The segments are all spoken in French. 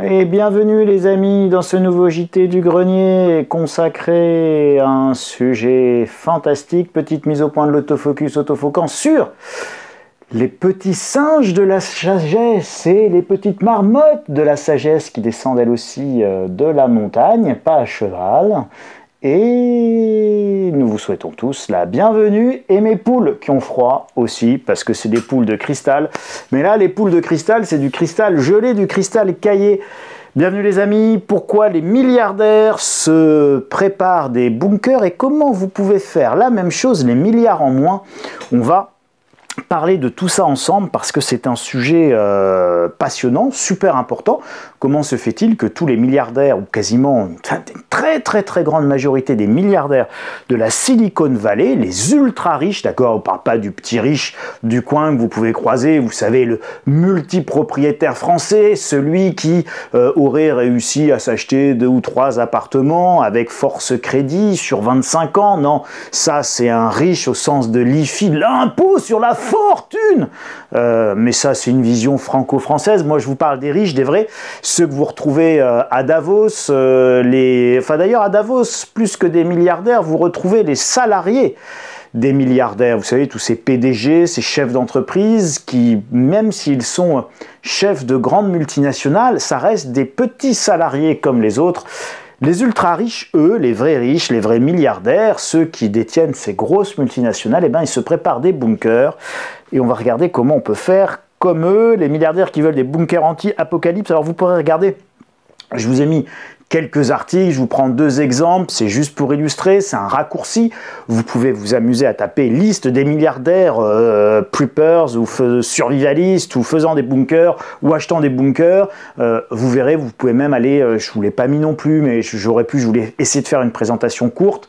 Et bienvenue les amis dans ce nouveau JT du Grenier consacré à un sujet fantastique, petite mise au point de l'autofocus autofocant sur les petits singes de la sagesse et les petites marmottes de la sagesse qui descendent elles aussi de la montagne, pas à cheval. Et nous vous souhaitons tous la bienvenue et mes poules qui ont froid aussi parce que c'est des poules de cristal. Mais là les poules de cristal c'est du cristal gelé, du cristal caillé. Bienvenue les amis, pourquoi les milliardaires se préparent des bunkers et comment vous pouvez faire la même chose, les milliards en moins. On va parler de tout ça ensemble parce que c'est un sujet passionnant, super important. Comment se fait-il que tous les milliardaires, ou quasiment une très grande majorité des milliardaires de la Silicon Valley, les ultra riches, d'accord, on ne parle pas du petit riche du coin que vous pouvez croiser, vous savez, le multipropriétaire français, celui qui aurait réussi à s'acheter 2 ou 3 appartements avec force crédit sur 25 ans, non, ça c'est un riche au sens de l'IFI, l'impôt sur la fortune, mais ça c'est une vision franco-française. Moi je vous parle des riches, des vrais, ceux que vous retrouvez à Davos, d'ailleurs à Davos, plus que des milliardaires, vous retrouvez les salariés des milliardaires, vous savez, tous ces PDG, ces chefs d'entreprise qui, même s'ils sont chefs de grandes multinationales, ça reste des petits salariés comme les autres. Les ultra riches, eux, les vrais milliardaires, ceux qui détiennent ces grosses multinationales, eh ben, ils se préparent des bunkers et on va regarder comment on peut faire comme eux, les milliardaires qui veulent des bunkers anti-apocalypse. Alors vous pourrez regarder, je vous ai mis quelques articles, je vous prends 2 exemples, c'est juste pour illustrer, c'est un raccourci. Vous pouvez vous amuser à taper liste des milliardaires preppers ou survivalistes ou faisant des bunkers ou achetant des bunkers. Vous verrez, vous pouvez même aller, je ne vous l'ai pas mis non plus, mais je voulais essayer de faire une présentation courte.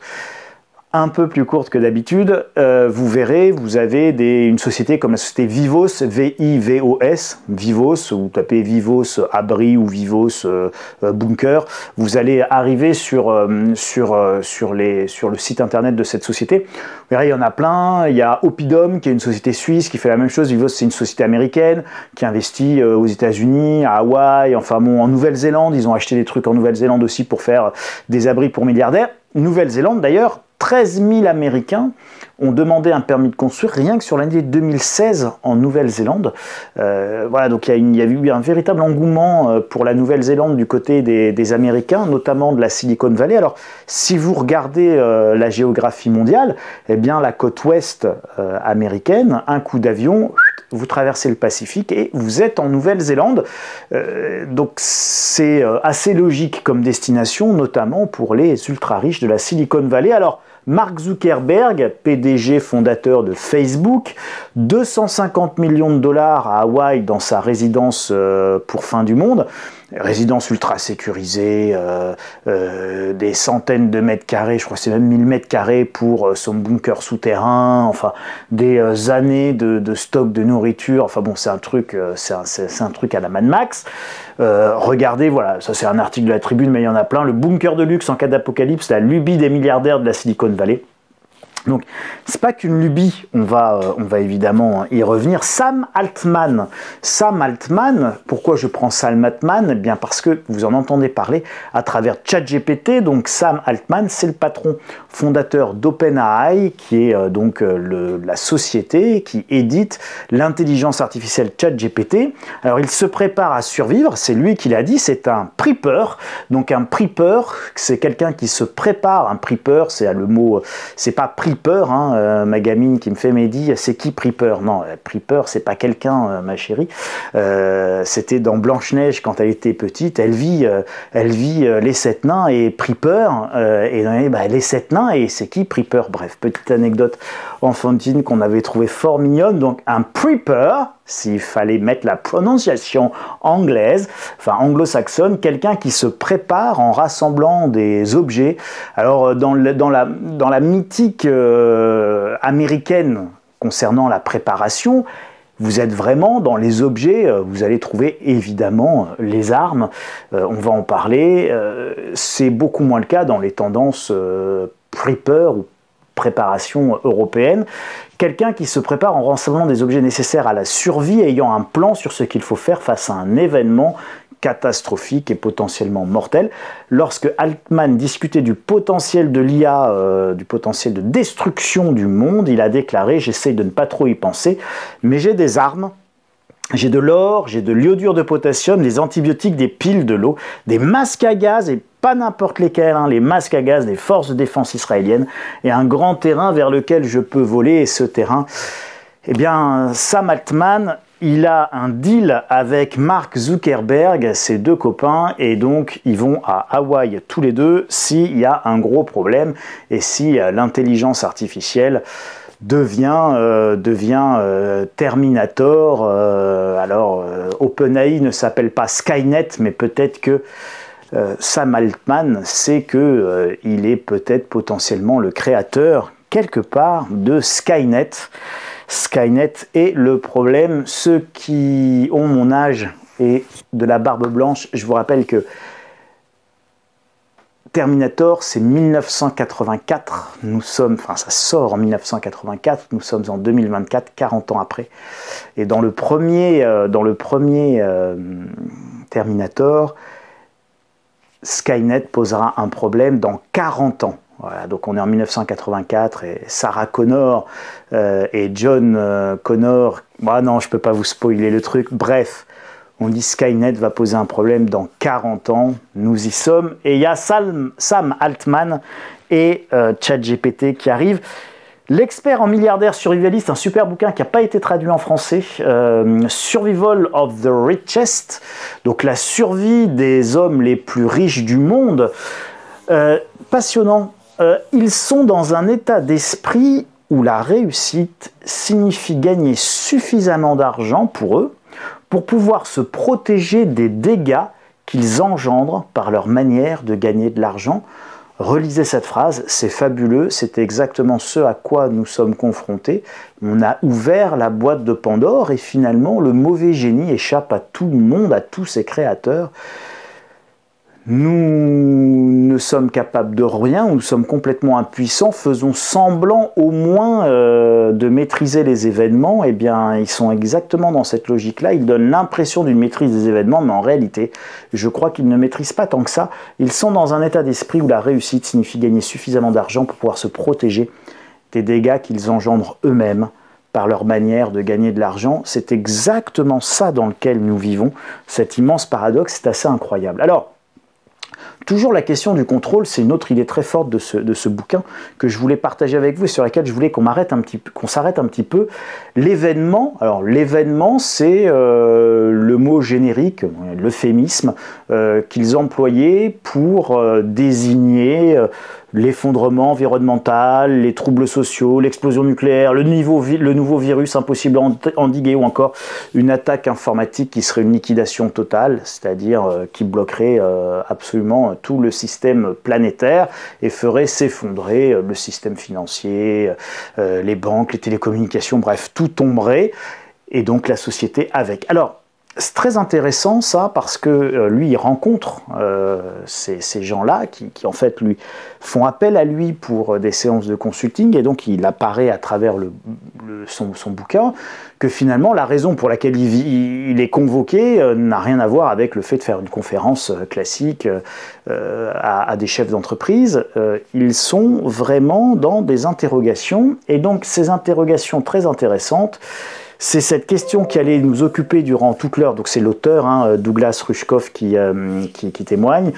Un peu plus courte que d'habitude, vous verrez, vous avez une société comme la société Vivos, V-I-V-O-S, Vivos, ou tapez Vivos Abri ou Vivos Bunker, vous allez arriver sur le site internet de cette société. Vous verrez, il y en a plein, il y a Oppidum qui est une société suisse qui fait la même chose, Vivos c'est une société américaine qui investit aux États-Unis, à Hawaï, enfin bon, en Nouvelle-Zélande, ils ont acheté des trucs en Nouvelle-Zélande aussi pour faire des abris pour milliardaires. Nouvelle-Zélande d'ailleurs, 13 000 Américains ont demandé un permis de construire rien que sur l'année 2016 en Nouvelle-Zélande. Voilà, donc il y a eu un véritable engouement pour la Nouvelle-Zélande du côté des Américains, notamment de la Silicon Valley. Alors, si vous regardez la géographie mondiale, eh bien la côte ouest américaine, un coup d'avion, vous traversez le Pacifique et vous êtes en Nouvelle-Zélande. Donc c'est assez logique comme destination, notamment pour les ultra riches de la Silicon Valley. Alors, Mark Zuckerberg, PDG fondateur de Facebook, 250 millions de dollars à Hawaï dans sa résidence pour fin du monde. Résidence ultra sécurisée, des centaines de mètres carrés, je crois que c'est même 1000 mètres carrés pour son bunker souterrain, enfin des années de stock de nourriture, enfin bon c'est un truc à la Mad Max. Regardez, voilà, ça c'est un article de la Tribune, mais il y en a plein, le bunker de luxe en cas d'apocalypse, la lubie des milliardaires de la Silicon Valley. Donc, c'est pas qu'une lubie, on va évidemment y revenir. Sam Altman, pourquoi je prends Sam Altman? Eh bien parce que vous en entendez parler à travers ChatGPT. Donc Sam Altman, c'est le patron fondateur d'OpenAI, qui est la société qui édite l'intelligence artificielle ChatGPT. Alors il se prépare à survivre, c'est lui qui l'a dit, c'est un prepper. Donc un prepper, c'est quelqu'un qui se prépare. Un prepper, c'est le mot, c'est pas prepper, ma gamine qui me fait Mehdi, c'est qui prepper? Non, prepper, c'est pas quelqu'un, ma chérie. C'était dans Blanche-Neige quand elle était petite. Elle vit les 7 nains et prepper, les 7 nains et c'est qui prepper? Bref, petite anecdote enfantine qu'on avait trouvé fort mignonne. Donc un prepper, s'il fallait mettre la prononciation anglaise, enfin anglo-saxonne, quelqu'un qui se prépare en rassemblant des objets. Alors dans la mythique américaine concernant la préparation, vous êtes vraiment dans les objets, vous allez trouver évidemment les armes, on va en parler, c'est beaucoup moins le cas dans les tendances prepper ou préparation européenne. Quelqu'un qui se prépare en rassemblant des objets nécessaires à la survie, ayant un plan sur ce qu'il faut faire face à un événement catastrophique et potentiellement mortel. Lorsque Altman discutait du potentiel de l'IA, du potentiel de destruction du monde, il a déclaré « J'essaye de ne pas trop y penser, mais j'ai des armes. J'ai de l'or, j'ai de l'iodure de potassium, des antibiotiques, des piles, de l'eau, des masques à gaz, et pas n'importe lesquels, hein, les masques à gaz des forces de défense israéliennes, et un grand terrain vers lequel je peux voler. Et ce terrain, eh bien, Sam Altman, il a un deal avec Mark Zuckerberg, ses deux copains, et donc ils vont à Hawaï tous les deux s'il y a un gros problème, et si l'intelligence artificielle devient Terminator. OpenAI ne s'appelle pas Skynet, mais peut-être que Sam Altman sait que il est peut-être potentiellement le créateur quelque part de Skynet. Skynet est le problème. Ceux qui ont mon âge et de la barbe blanche, je vous rappelle que Terminator, c'est 1984, ça sort en 1984, nous sommes en 2024, 40 ans après. Et dans le premier Terminator, Skynet posera un problème dans 40 ans. Voilà, donc on est en 1984 et Sarah Connor et John Connor, non, je peux pas vous spoiler le truc, bref. On dit Skynet va poser un problème dans 40 ans, nous y sommes. Et il y a Sam Altman et ChatGPT qui arrivent. L'expert en milliardaire survivaliste, un super bouquin qui n'a pas été traduit en français, Survival of the Richest, donc la survie des hommes les plus riches du monde. Passionnant. Ils sont dans un état d'esprit où la réussite signifie gagner suffisamment d'argent pour eux, pour pouvoir se protéger des dégâts qu'ils engendrent par leur manière de gagner de l'argent. Relisez cette phrase, c'est fabuleux, c'est exactement ce à quoi nous sommes confrontés. On a ouvert la boîte de Pandore et finalement le mauvais génie échappe à tout le monde, à tous ses créateurs. Nous ne sommes capables de rien, nous sommes complètement impuissants, faisons semblant au moins de maîtriser les événements. Eh bien, ils sont exactement dans cette logique-là, ils donnent l'impression d'une maîtrise des événements, mais en réalité, je crois qu'ils ne maîtrisent pas tant que ça. Ils sont dans un état d'esprit où la réussite signifie gagner suffisamment d'argent pour pouvoir se protéger des dégâts qu'ils engendrent eux-mêmes par leur manière de gagner de l'argent. C'est exactement ça dans lequel nous vivons, cet immense paradoxe, c'est assez incroyable. Alors, toujours la question du contrôle, c'est une autre idée très forte de ce bouquin que je voulais partager avec vous et sur laquelle je voulais qu'on s'arrête un petit peu. L'événement, alors l'événement c'est le mot générique, l'euphémisme qu'ils employaient pour désigner l'effondrement environnemental, les troubles sociaux, l'explosion nucléaire, le nouveau virus impossible à endiguer ou encore une attaque informatique qui serait une liquidation totale, c'est-à-dire qui bloquerait absolument tout le système planétaire et ferait s'effondrer le système financier, les banques, les télécommunications, bref, tout tomberait et donc la société avec. Alors, c'est très intéressant ça parce que lui il rencontre ces gens-là qui en fait lui font appel à lui pour des séances de consulting et donc il apparaît à travers son bouquin que finalement la raison pour laquelle il est convoqué n'a rien à voir avec le fait de faire une conférence classique à des chefs d'entreprise. Ils sont vraiment dans des interrogations et donc ces interrogations très intéressantes. C'est cette question qui allait nous occuper durant toute l'heure, donc c'est l'auteur, Douglas Rushkoff, qui témoigne.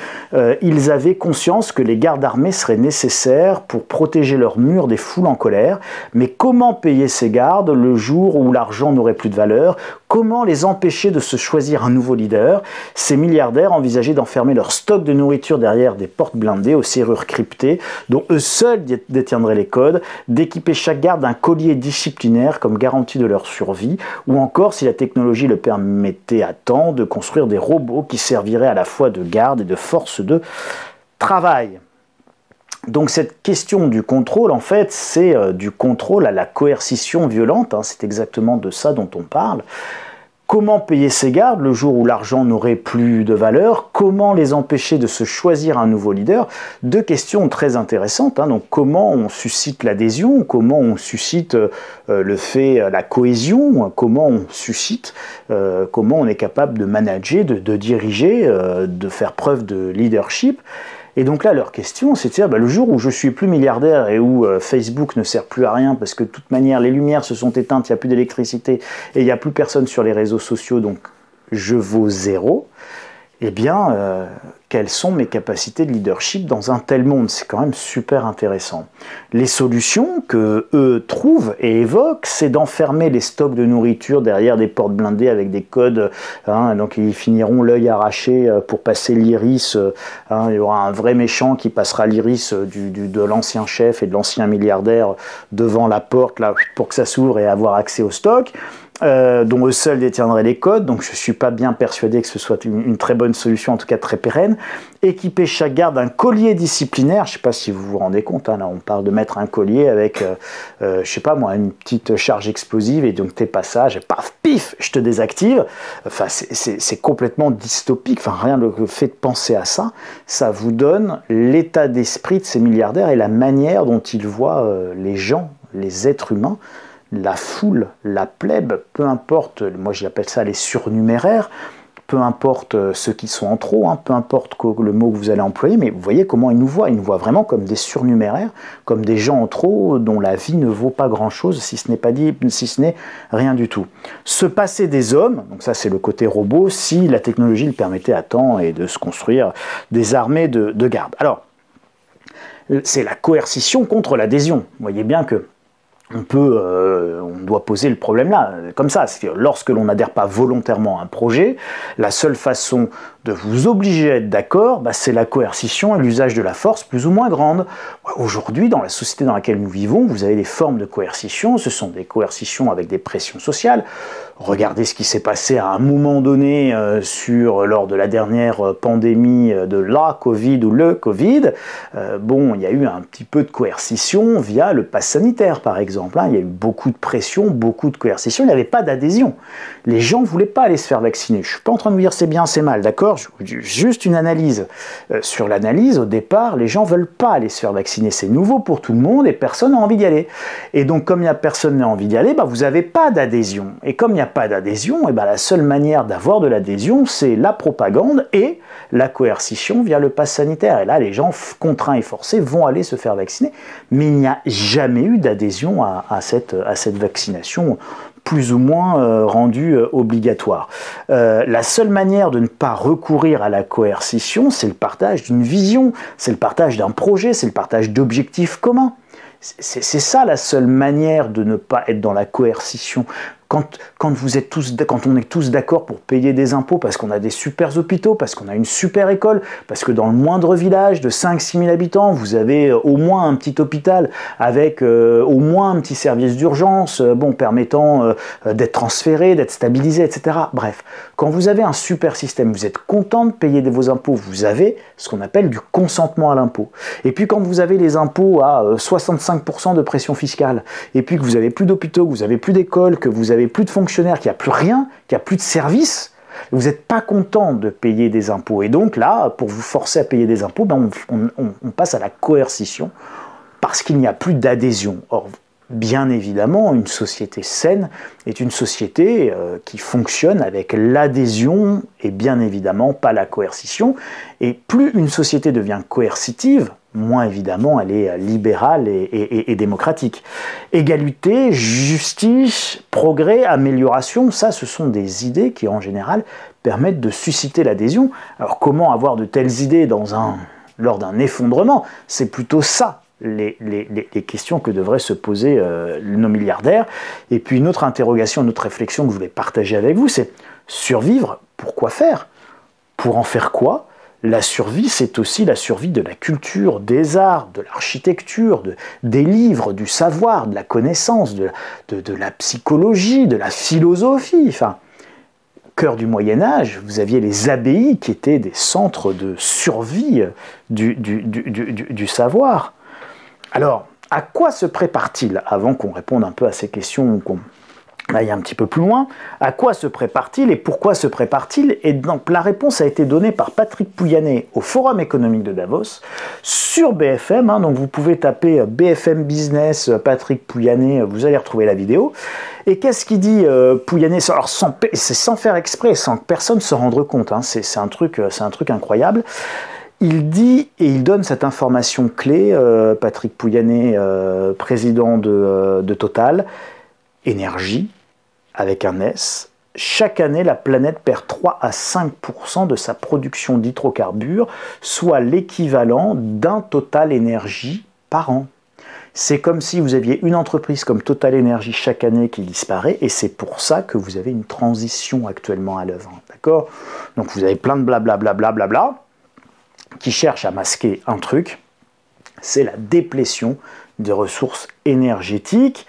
Ils avaient conscience que les gardes armés seraient nécessaires pour protéger leurs murs des foules en colère, mais comment payer ces gardes le jour où l'argent n'aurait plus de valeur? Comment les empêcher de se choisir un nouveau leader? Ces milliardaires envisageaient d'enfermer leur stock de nourriture derrière des portes blindées aux serrures cryptées, dont eux seuls détiendraient les codes, d'équiper chaque garde d'un collier disciplinaire comme garantie de leur survie, ou encore, si la technologie le permettait à temps, de construire des robots qui serviraient à la fois de garde et de force de travail. Donc cette question du contrôle, en fait, c'est du contrôle à la coercition violente, c'est exactement de ça dont on parle. Comment payer ces gardes le jour où l'argent n'aurait plus de valeur? Comment les empêcher de se choisir un nouveau leader? Deux questions très intéressantes. Donc, comment on suscite l'adhésion? Comment on suscite la cohésion? Comment on suscite? Comment on est capable de manager, de diriger, de faire preuve de leadership? Et donc là, leur question, c'est de dire, le jour où je suis plus milliardaire et où Facebook ne sert plus à rien, parce que de toute manière, les lumières se sont éteintes, il n'y a plus d'électricité, et il n'y a plus personne sur les réseaux sociaux, donc je vaux zéro, eh bien, quelles sont mes capacités de leadership dans un tel monde? C'est quand même super intéressant. Les solutions que eux trouvent et évoquent, c'est d'enfermer les stocks de nourriture derrière des portes blindées avec des codes, donc ils finiront l'œil arraché pour passer l'iris, il y aura un vrai méchant qui passera l'iris de l'ancien chef et de l'ancien milliardaire devant la porte là, pour que ça s'ouvre et avoir accès au stock. Dont eux seuls détiendraient les codes, donc je ne suis pas bien persuadé que ce soit une très bonne solution, en tout cas très pérenne. Équiper chaque garde d'un collier disciplinaire, je ne sais pas si vous vous rendez compte, là on parle de mettre un collier avec, je ne sais pas moi, une petite charge explosive, et donc tes passages, paf, pif, je te désactive. Enfin, c'est complètement dystopique, enfin rien le fait de penser à ça, ça vous donne l'état d'esprit de ces milliardaires et la manière dont ils voient les gens, les êtres humains, la foule, la plèbe, peu importe, moi j'appelle ça les surnuméraires, peu importe ceux qui sont en trop, peu importe le mot que vous allez employer, mais vous voyez comment ils nous vraiment comme des surnuméraires, comme des gens en trop dont la vie ne vaut pas grand-chose, si ce n'est rien du tout. Se passer des hommes, donc ça c'est le côté robot, si la technologie le permettait à temps et de se construire des armées de garde. Alors, c'est la coercition contre l'adhésion. Vous voyez bien que on doit poser le problème là, comme ça. Lorsque l'on n'adhère pas volontairement à un projet, la seule façon de vous obliger à être d'accord, c'est la coercition et l'usage de la force plus ou moins grande. Aujourd'hui, dans la société dans laquelle nous vivons, vous avez des formes de coercition, ce sont des coercitions avec des pressions sociales. Regardez ce qui s'est passé à un moment donné lors de la dernière pandémie de la Covid ou le Covid. Il y a eu un petit peu de coercition via le pass sanitaire, par exemple. Il y a eu beaucoup de pression, beaucoup de coercition, il n'y avait pas d'adhésion. Les gens ne voulaient pas aller se faire vacciner. Je ne suis pas en train de vous dire c'est bien, c'est mal, d'accord? Juste une analyse. Sur l'analyse, au départ, les gens ne veulent pas aller se faire vacciner. C'est nouveau pour tout le monde et personne n'a envie d'y aller. Et donc, comme il n'y a personne qui n'a envie d'y aller, vous n'avez pas d'adhésion. Et comme il n'y a pas d'adhésion, la seule manière d'avoir de l'adhésion, c'est la propagande et la coercition via le pass sanitaire. Et là, les gens contraints et forcés vont aller se faire vacciner. Mais il n'y a jamais eu d'adhésion à cette vaccination plus ou moins rendue obligatoire. La seule manière de ne pas recourir à la coercition, c'est le partage d'une vision, c'est le partage d'un projet, c'est le partage d'objectifs communs. C'est ça la seule manière de ne pas être dans la coercition. Quand on est tous d'accord pour payer des impôts parce qu'on a des super hôpitaux, parce qu'on a une super école, parce que dans le moindre village de 5-6 000 habitants, vous avez au moins un petit hôpital avec au moins un petit service d'urgence permettant d'être transféré, d'être stabilisé, etc. Bref, quand vous avez un super système, vous êtes content de payer vos impôts, vous avez ce qu'on appelle du consentement à l'impôt. Et puis quand vous avez les impôts à 65% de pression fiscale, et puis que vous n'avez plus d'hôpitaux, que vous n'avez plus d'écoles, que vous avez plus de fonctionnaires, qu'il n'y a plus rien, qu'il n'y a plus de services, vous n'êtes pas content de payer des impôts. Et donc là, pour vous forcer à payer des impôts, on passe à la coercition parce qu'il n'y a plus d'adhésion. Or, bien évidemment, une société saine est une société qui fonctionne avec l'adhésion et bien évidemment pas la coercition. Et plus une société devient coercitive, moins évidemment elle est libérale et démocratique. Égalité, justice, progrès, amélioration, ça ce sont des idées qui en général permettent de susciter l'adhésion. Alors comment avoir de telles idées lors d'un effondrement? C'est plutôt ça les questions que devraient se poser nos milliardaires. Et puis une autre interrogation, une autre réflexion que je voulais partager avec vous, c'est survivre, pourquoi faire? Pour en faire quoi? La survie, c'est aussi la survie de la culture, des arts, de l'architecture, des livres, du savoir, de la connaissance, de la psychologie, de la philosophie. Enfin, au cœur du Moyen-Âge, vous aviez les abbayes qui étaient des centres de survie du savoir. Alors, à quoi se prépare-t-il, avant qu'on réponde un peu à ces questions, qu'on Là, il y a un petit peu plus loin. À quoi se prépare-t-il et pourquoi se prépare-t-il? Et donc, la réponse a été donnée par Patrick Pouyanné au Forum économique de Davos sur BFM. Donc, vous pouvez taper BFM Business Patrick Pouyanné, vous allez retrouver la vidéo. Et qu'est-ce qu'il dit Pouyanné? Alors, c'est sans faire exprès, sans que personne se rende compte. C'est un truc incroyable. Il dit et il donne cette information clé, Patrick Pouyanné, président de Total Énergie, avec un S, chaque année, la planète perd 3 à 5% de sa production d'hydrocarbures, soit l'équivalent d'un Total Énergie par an. C'est comme si vous aviez une entreprise comme Total Énergie chaque année qui disparaît, et c'est pour ça que vous avez une transition actuellement à l'œuvre. D'accord? Donc vous avez plein de blablabla qui cherchent à masquer un truc, c'est la déplétion des ressources énergétiques.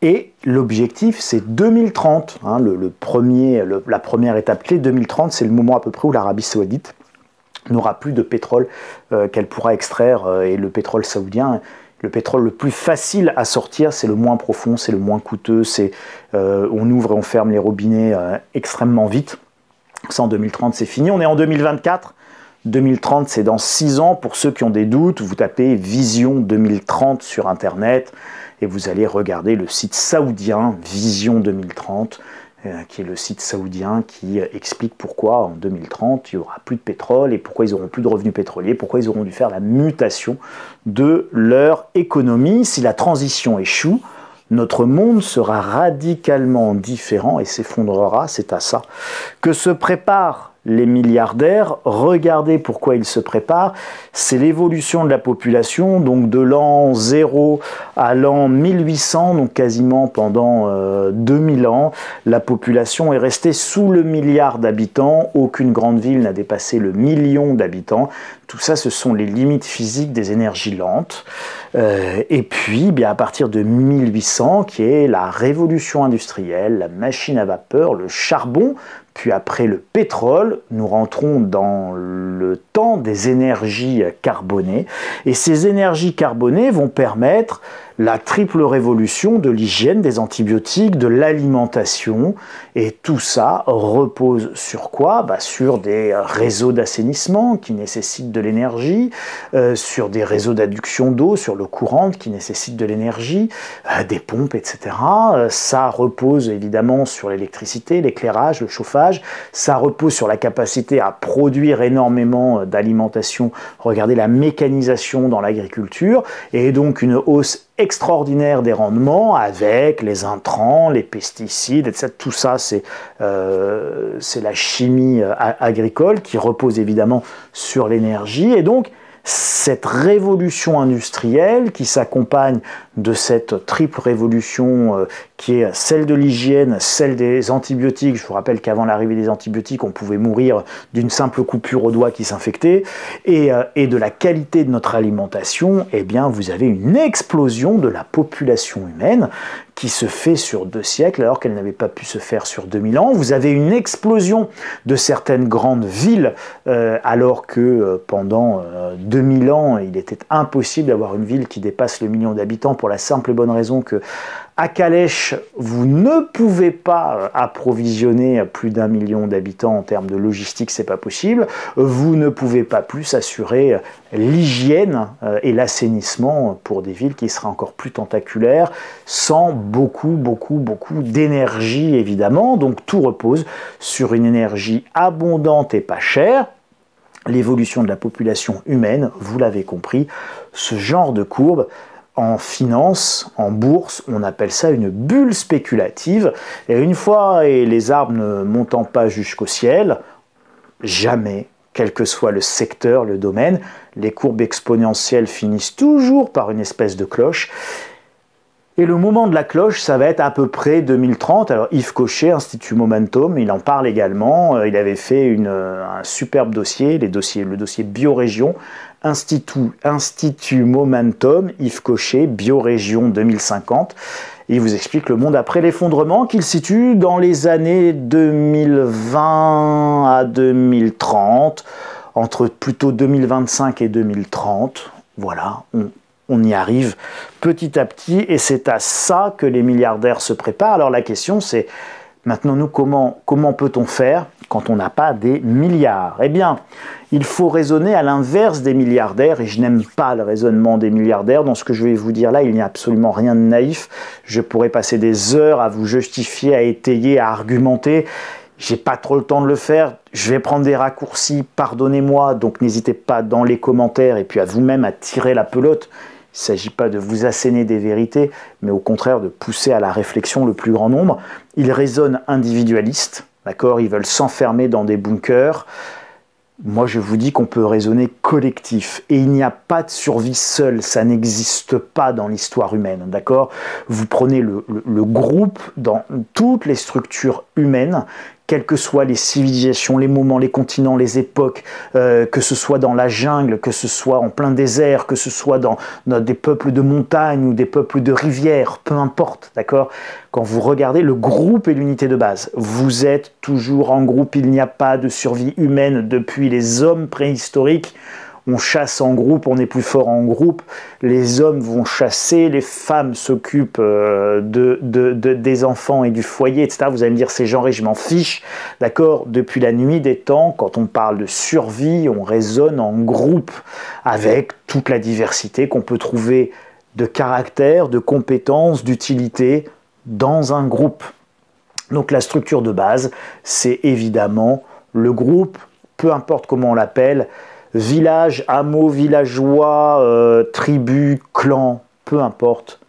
Et l'objectif, c'est 2030. La première étape clé, 2030, c'est le moment à peu près où l'Arabie Saoudite n'aura plus de pétrole qu'elle pourra extraire. Et le pétrole saoudien, le pétrole le plus facile à sortir, c'est le moins profond, c'est le moins coûteux. On ouvre et on ferme les robinets extrêmement vite. Ça, en 2030, c'est fini. On est en 2024. 2030, c'est dans 6 ans. Pour ceux qui ont des doutes, vous tapez Vision 2030 sur Internet. Et vous allez regarder le site saoudien Vision 2030, qui est le site saoudien qui explique pourquoi en 2030 il n'y aura plus de pétrole et pourquoi ils n'auront plus de revenus pétroliers, pourquoi ils auront dû faire la mutation de leur économie. Si la transition échoue, notre monde sera radicalement différent et s'effondrera. C'est à ça que se préparent les milliardaires. Regardez pourquoi ils se préparent. C'est l'évolution de la population, donc de l'an 0 à l'an 1800, donc quasiment pendant 2000 ans. La population est restée sous le milliard d'habitants. Aucune grande ville n'a dépassé le million d'habitants. Tout ça, ce sont les limites physiques des énergies lentes. Et puis, à partir de 1800, qui est la révolution industrielle, la machine à vapeur, le charbon, puis après le pétrole, nous rentrons dans le temps des énergies carbonées. Et ces énergies carbonées vont permettre la triple révolution de l'hygiène, des antibiotiques, de l'alimentation. Et tout ça repose sur quoi? Sur des réseaux d'assainissement qui nécessitent de l'énergie, sur des réseaux d'adduction d'eau, sur l'eau courante qui nécessitent de l'énergie, des pompes, etc. Ça repose évidemment sur l'électricité, l'éclairage, le chauffage. Ça repose sur la capacité à produire énormément d'alimentation. Regardez la mécanisation dans l'agriculture et donc une hausse extraordinaire des rendements avec les intrants, les pesticides, etc. Tout ça, c'est la chimie agricole qui repose évidemment sur l'énergie. Et donc, cette révolution industrielle qui s'accompagne de cette triple révolution qui est celle de l'hygiène, celle des antibiotiques. Je vous rappelle qu'avant l'arrivée des antibiotiques, on pouvait mourir d'une simple coupure au doigt qui s'infectait, et de la qualité de notre alimentation. Eh bien, vous avez une explosion de la population humaine qui se fait sur 2 siècles alors qu'elle n'avait pas pu se faire sur 2000 ans. Vous avez une explosion de certaines grandes villes alors que pendant 2000 ans, il était impossible d'avoir une ville qui dépasse le million d'habitants pour la simple et bonne raison que à Calèche, vous ne pouvez pas approvisionner plus d'1 million d'habitants en termes de logistique, c'est pas possible. Vous ne pouvez pas plus assurer l'hygiène et l'assainissement pour des villes qui seraient encore plus tentaculaires, sans beaucoup d'énergie évidemment. Donc tout repose sur une énergie abondante et pas chère. L'évolution de la population humaine, vous l'avez compris, ce genre de courbe, en finance, en bourse, on appelle ça une bulle spéculative. Et une fois, et les arbres ne montant pas jusqu'au ciel, jamais, quel que soit le secteur, le domaine, les courbes exponentielles finissent toujours par une espèce de cloche. Et le moment de la cloche, ça va être à peu près 2030. Alors Yves Cochet, Institut Momentum, il en parle également. Il avait fait un superbe dossier, le dossier Biorégion, Institut Momentum, Yves Cochet, Biorégion 2050. Il vous explique le monde après l'effondrement qu'il situe dans les années 2020 à 2030, entre plutôt 2025 et 2030. Voilà, on y arrive petit à petit et c'est à ça que les milliardaires se préparent. Alors la question c'est, maintenant nous, comment peut-on faire quand on n'a pas des milliards? Eh bien, il faut raisonner à l'inverse des milliardaires et je n'aime pas le raisonnement des milliardaires. Dans ce que je vais vous dire là, il n'y a absolument rien de naïf. Je pourrais passer des heures à vous justifier, à étayer, à argumenter. J'ai pas trop le temps de le faire, je vais prendre des raccourcis, pardonnez-moi, donc n'hésitez pas dans les commentaires et puis à vous-même à tirer la pelote. Il ne s'agit pas de vous asséner des vérités, mais au contraire de pousser à la réflexion le plus grand nombre. Ils raisonnent individualistes, d'accord? Ils veulent s'enfermer dans des bunkers. Moi, je vous dis qu'on peut raisonner collectif. Et il n'y a pas de survie seule, ça n'existe pas dans l'histoire humaine, d'accord? Vous prenez le groupe dans toutes les structures humaines, quelles que soient les civilisations, les moments, les continents, les époques, que ce soit dans la jungle, que ce soit en plein désert, que ce soit dans des peuples de montagne ou des peuples de rivière, peu importe, d'accord? Quand vous regardez, le groupe est l'unité de base. Vous êtes toujours en groupe, il n'y a pas de survie humaine depuis les hommes préhistoriques. On chasse en groupe, on est plus fort en groupe. Les hommes vont chasser, les femmes s'occupent des enfants et du foyer, etc. Vous allez me dire, c'est genré, je m'en fiche. D'accord? Depuis la nuit des temps, quand on parle de survie, on raisonne en groupe avec toute la diversité qu'on peut trouver de caractère, de compétences, d'utilité dans un groupe. Donc la structure de base, c'est évidemment le groupe, peu importe comment on l'appelle, village, hameau, villageois, tribu, clan, peu importe.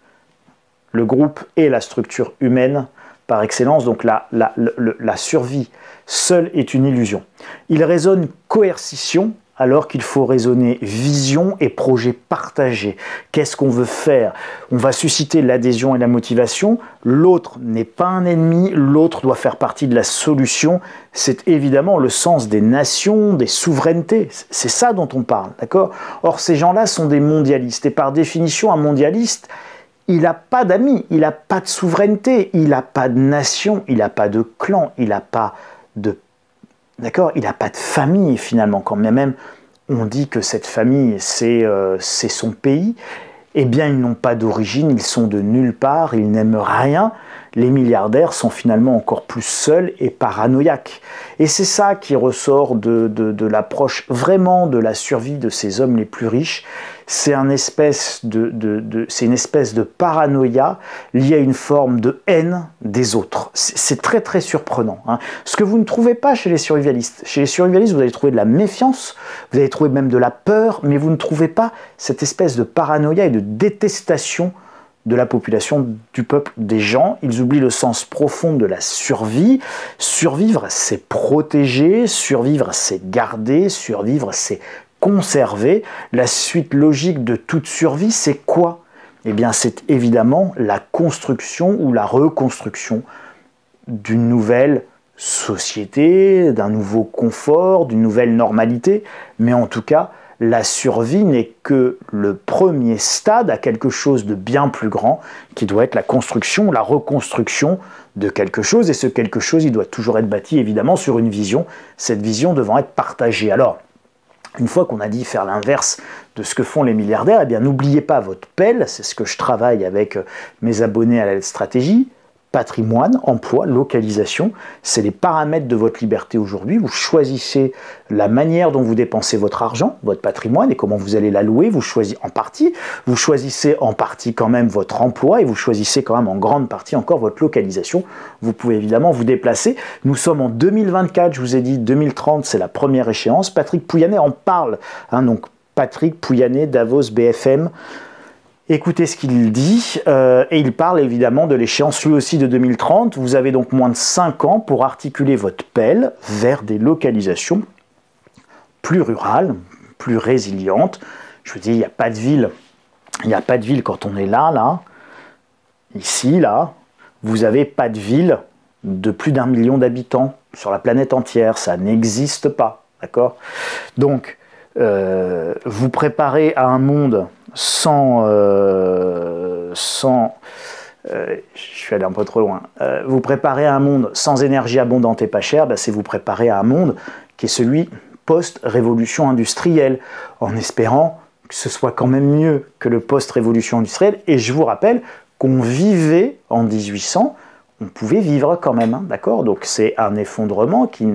Le groupe est la structure humaine par excellence, donc la survie seule est une illusion. Il raisonne coercition alors qu'il faut raisonner vision et projet partagé. Qu'est-ce qu'on veut faire? On va susciter l'adhésion et la motivation. L'autre n'est pas un ennemi, l'autre doit faire partie de la solution. C'est évidemment le sens des nations, des souverainetés. C'est ça dont on parle, d'accord? Or, ces gens-là sont des mondialistes. Et par définition, un mondialiste, il n'a pas d'amis, il n'a pas de souveraineté, il n'a pas de nation, il n'a pas de clan, il n'a pas de... D'accord? Il n'a pas de famille finalement, quand même on dit que cette famille c'est son pays, eh bien ils n'ont pas d'origine, ils sont de nulle part, ils n'aiment rien. Les milliardaires sont finalement encore plus seuls et paranoïaques. Et c'est ça qui ressort de l'approche vraiment de la survie de ces hommes les plus riches. C'est une espèce de paranoïa liée à une forme de haine des autres. C'est très très surprenant, hein. Ce que vous ne trouvez pas chez les survivalistes. Chez les survivalistes, vous allez trouver de la méfiance, vous allez trouver même de la peur, mais vous ne trouvez pas cette espèce de paranoïa et de détestation de la population, du peuple, des gens. Ils oublient le sens profond de la survie. Survivre, c'est protéger, survivre, c'est garder, survivre, c'est conserver. La suite logique de toute survie, c'est quoi? Eh bien, c'est évidemment la construction ou la reconstruction d'une nouvelle société, d'un nouveau confort, d'une nouvelle normalité, mais en tout cas, la survie n'est que le premier stade à quelque chose de bien plus grand, qui doit être la construction, la reconstruction de quelque chose, et ce quelque chose, il doit toujours être bâti évidemment sur une vision, cette vision devant être partagée. Alors, une fois qu'on a dit faire l'inverse de ce que font les milliardaires, eh bien n'oubliez pas votre pelle, c'est ce que je travaille avec mes abonnés à la stratégie. Patrimoine, emploi, localisation, c'est les paramètres de votre liberté aujourd'hui. Vous choisissez la manière dont vous dépensez votre argent, votre patrimoine et comment vous allez l'allouer. Vous choisissez en partie quand même votre emploi et vous choisissez quand même en grande partie encore votre localisation. Vous pouvez évidemment vous déplacer. Nous sommes en 2024, je vous ai dit 2030, c'est la première échéance. Patrick Pouyanné en parle, hein, donc Patrick Pouyanné, Davos, BFM. Écoutez ce qu'il dit, et il parle évidemment de l'échéance lui aussi de 2030. Vous avez donc moins de 5 ans pour articuler votre pelle vers des localisations plus rurales, plus résilientes. Je vous dis, il n'y a pas de ville. Il n'y a pas de ville quand on est là, ici, là. Vous n'avez pas de ville de plus d'1 million d'habitants sur la planète entière. Ça n'existe pas, d'accord? Donc, vous préparez à un monde je suis allé un peu trop loin. Vous préparez à un monde sans énergie abondante et pas chère, c'est vous préparer à un monde qui est celui post-révolution industrielle, en espérant que ce soit quand même mieux que le post-révolution industrielle. Et je vous rappelle qu'on vivait en 1800, on pouvait vivre quand même, hein, d'accord? Donc c'est un effondrement qui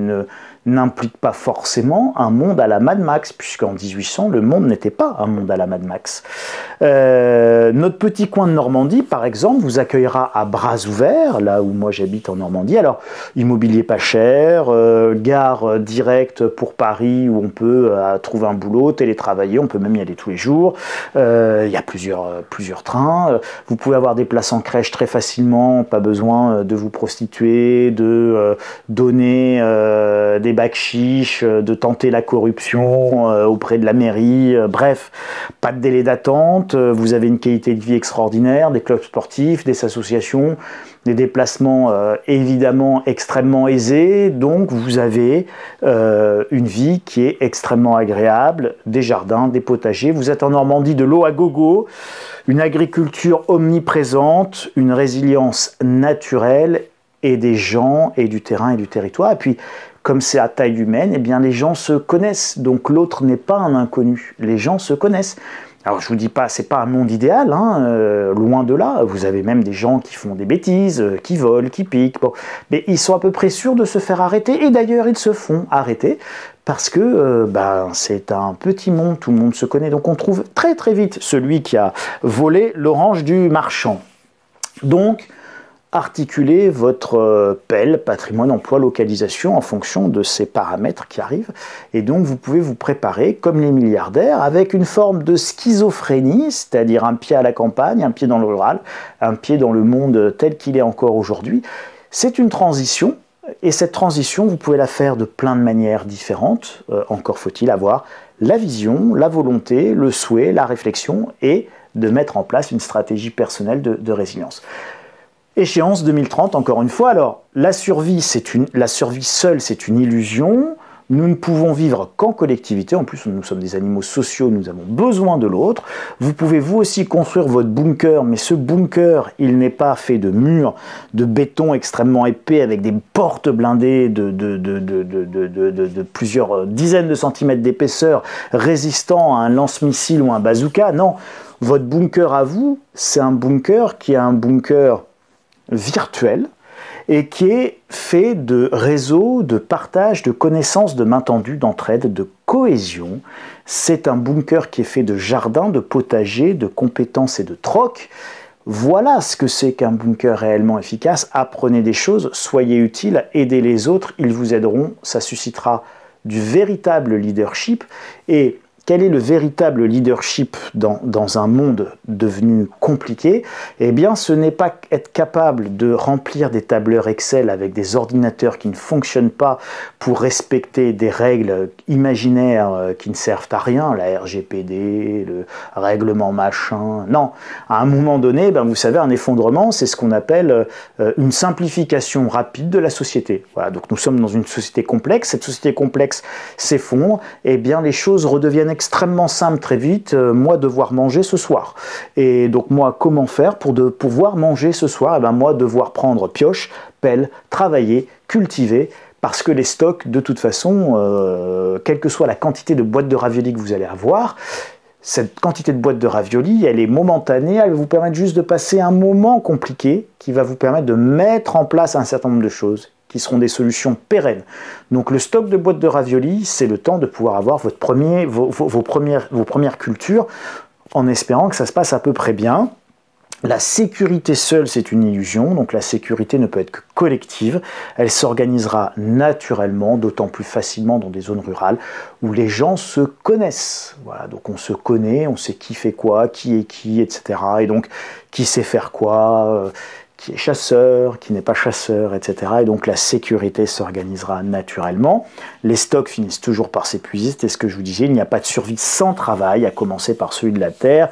n'implique pas forcément un monde à la Mad Max, puisqu'en 1800, le monde n'était pas un monde à la Mad Max. Notre petit coin de Normandie, par exemple, vous accueillera à bras ouverts, là où moi j'habite en Normandie. Alors, immobilier pas cher, gare directe pour Paris, où on peut trouver un boulot, télétravailler, on peut même y aller tous les jours. Il y a plusieurs trains. Vous pouvez avoir des places en crèche très facilement, pas besoin de vous prostituer, de donner des bacs chiches, de tenter la corruption auprès de la mairie, bref, pas de délai d'attente, vous avez une qualité de vie extraordinaire, des clubs sportifs, des associations, des déplacements évidemment extrêmement aisés, donc vous avez une vie qui est extrêmement agréable, des jardins, des potagers, vous êtes en Normandie, de l'eau à gogo, une agriculture omniprésente, une résilience naturelle et des gens et du terrain et du territoire, et puis comme c'est à taille humaine, eh bien les gens se connaissent, donc l'autre n'est pas un inconnu, les gens se connaissent. Alors je vous dis pas, c'est pas un monde idéal, hein, loin de là, vous avez même des gens qui font des bêtises, qui volent, qui piquent, bon. Mais ils sont à peu près sûrs de se faire arrêter, et d'ailleurs ils se font arrêter, parce que c'est un petit monde, tout le monde se connaît, donc on trouve très très vite celui qui a volé l'orange du marchand. Donc, articulez votre PEL, patrimoine, emploi, localisation, en fonction de ces paramètres qui arrivent. Et donc, vous pouvez vous préparer, comme les milliardaires, avec une forme de schizophrénie, c'est-à-dire un pied à la campagne, un pied dans le rural, un pied dans le monde tel qu'il est encore aujourd'hui. C'est une transition, et cette transition, vous pouvez la faire de plein de manières différentes. Encore faut-il avoir la vision, la volonté, le souhait, la réflexion, et de mettre en place une stratégie personnelle de résilience. Échéance 2030, encore une fois. Alors, la survie seule, c'est une illusion. Nous ne pouvons vivre qu'en collectivité. En plus, nous sommes des animaux sociaux, nous avons besoin de l'autre. Vous pouvez vous aussi construire votre bunker, mais ce bunker, il n'est pas fait de murs, de béton extrêmement épais avec des portes blindées de plusieurs dizaines de centimètres d'épaisseur, résistant à un lance-missile ou un bazooka. Non, votre bunker à vous, c'est un bunker qui est un bunker virtuel et qui est fait de réseaux, de partage, de connaissances, de main tendue, d'entraide, de cohésion. C'est un bunker qui est fait de jardins, de potagers, de compétences et de troc. Voilà ce que c'est qu'un bunker réellement efficace. Apprenez des choses, soyez utiles, aidez les autres, ils vous aideront, ça suscitera du véritable leadership. Et quel est le véritable leadership dans un monde devenu compliqué? Eh bien, ce n'est pas être capable de remplir des tableurs Excel avec des ordinateurs qui ne fonctionnent pas pour respecter des règles imaginaires qui ne servent à rien, la RGPD, le règlement machin. Non, à un moment donné, vous savez, un effondrement, c'est ce qu'on appelle une simplification rapide de la société. Voilà, donc nous sommes dans une société complexe, cette société complexe s'effondre, et bien les choses redeviennent extrêmement simple très vite, moi devoir manger ce soir. Et donc moi, comment faire pour pouvoir manger ce soir? Eh bien moi, devoir prendre pioche, pelle, travailler, cultiver, parce que les stocks, de toute façon, quelle que soit la quantité de boîtes de raviolis que vous allez avoir, cette quantité de boîtes de raviolis, elle est momentanée, elle va vous permettre juste de passer un moment compliqué qui va vous permettre de mettre en place un certain nombre de choses qui seront des solutions pérennes. Donc le stock de boîtes de raviolis, c'est le temps de pouvoir avoir vos premières cultures, en espérant que ça se passe à peu près bien. La sécurité seule, c'est une illusion, donc la sécurité ne peut être que collective. Elle s'organisera naturellement, d'autant plus facilement dans des zones rurales où les gens se connaissent. Voilà, donc on se connaît, on sait qui fait quoi, qui est qui, etc. Et donc qui sait faire quoi, qui est chasseur, qui n'est pas chasseur, etc. Et donc la sécurité s'organisera naturellement. Les stocks finissent toujours par s'épuiser, c'était ce que je vous disais, il n'y a pas de survie sans travail, à commencer par celui de la Terre.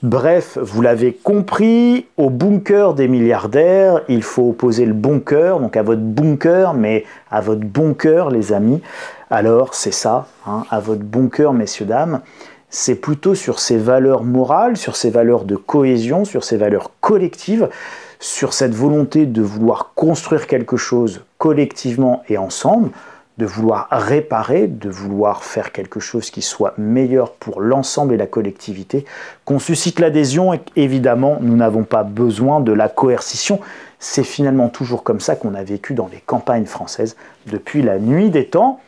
Bref, vous l'avez compris, au bunker des milliardaires, il faut opposer le bon cœur, donc à votre bunker, mais à votre bon cœur, les amis. Alors, c'est ça, hein, à votre bon cœur, messieurs, dames. C'est plutôt sur ces valeurs morales, sur ces valeurs de cohésion, sur ces valeurs collectives, sur cette volonté de vouloir construire quelque chose collectivement et ensemble, de vouloir réparer, de vouloir faire quelque chose qui soit meilleur pour l'ensemble et la collectivité, qu'on suscite l'adhésion et évidemment, nous n'avons pas besoin de la coercition. C'est finalement toujours comme ça qu'on a vécu dans les campagnes françaises depuis la nuit des temps.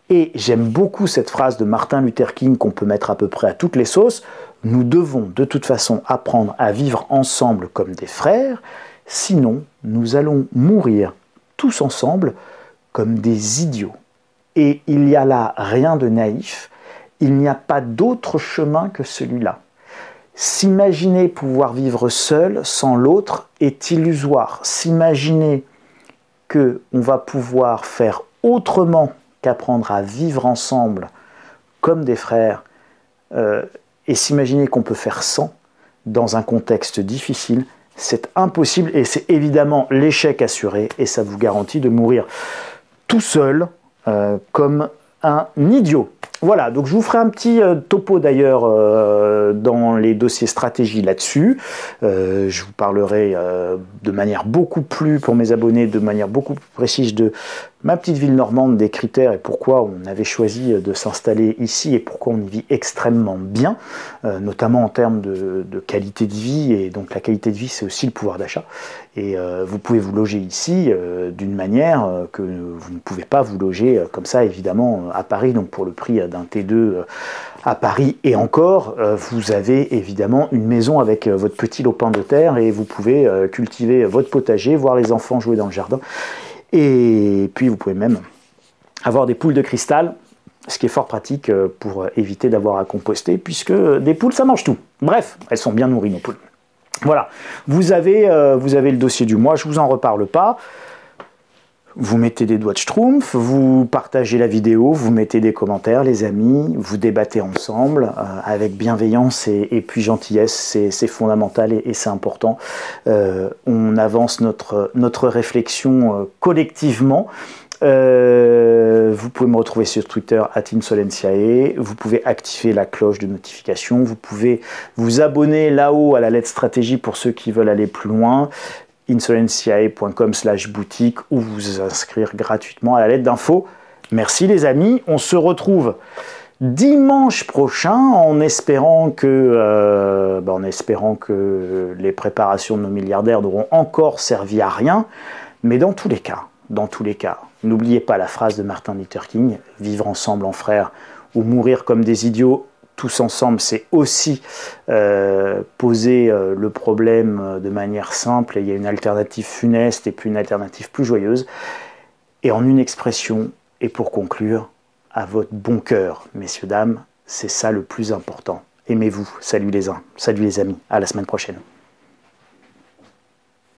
Et j'aime beaucoup cette phrase de Martin Luther King qu'on peut mettre à peu près à toutes les sauces. Nous devons de toute façon apprendre à vivre ensemble comme des frères, sinon nous allons mourir tous ensemble comme des idiots. Et il n'y a là rien de naïf, il n'y a pas d'autre chemin que celui-là. S'imaginer pouvoir vivre seul sans l'autre est illusoire. S'imaginer qu'on va pouvoir faire autrement qu'apprendre à vivre ensemble comme des frères, et s'imaginer qu'on peut faire sans dans un contexte difficile, c'est impossible et c'est évidemment l'échec assuré et ça vous garantit de mourir tout seul comme un idiot. Voilà, donc je vous ferai un petit topo d'ailleurs dans les dossiers stratégie là-dessus. Je vous parlerai de manière beaucoup plus, pour mes abonnés, de manière beaucoup plus précise de ma petite ville normande, des critères et pourquoi on avait choisi de s'installer ici et pourquoi on y vit extrêmement bien, notamment en termes de qualité de vie. Et donc la qualité de vie, c'est aussi le pouvoir d'achat. Et vous pouvez vous loger ici d'une manière que vous ne pouvez pas vous loger comme ça, évidemment, à Paris. Donc pour le prix d'un T2 à Paris et encore, vous avez évidemment une maison avec votre petit lopin de terre et vous pouvez cultiver votre potager, voir les enfants jouer dans le jardin. Et puis vous pouvez même avoir des poules de cristal, ce qui est fort pratique pour éviter d'avoir à composter, puisque des poules ça mange tout. Bref, elles sont bien nourries nos poules. Voilà, vous avez le dossier du mois, je ne vous en reparle pas. Vous mettez des doigts de schtroumpf, vous partagez la vidéo, vous mettez des commentaires, les amis, vous débattez ensemble avec bienveillance et puis gentillesse, c'est fondamental et c'est important. On avance notre réflexion collectivement. Vous pouvez me retrouver sur Twitter @insolentiae, vous pouvez activer la cloche de notification, vous pouvez vous abonner là-haut à la lettre stratégie pour ceux qui veulent aller plus loin, insolentiae.com/boutique ou vous inscrire gratuitement à la lettre d'info. Merci les amis, on se retrouve dimanche prochain en espérant que les préparations de nos milliardaires n'auront encore servi à rien, mais dans tous les cas, n'oubliez pas la phrase de Martin Luther King, vivre ensemble en frères ou mourir comme des idiots tous ensemble, c'est aussi poser le problème de manière simple, et il y a une alternative funeste et puis une alternative plus joyeuse. Et en une expression, et pour conclure, à votre bon cœur, messieurs, dames, c'est ça le plus important. Aimez-vous, salut les uns, salut les amis, à la semaine prochaine.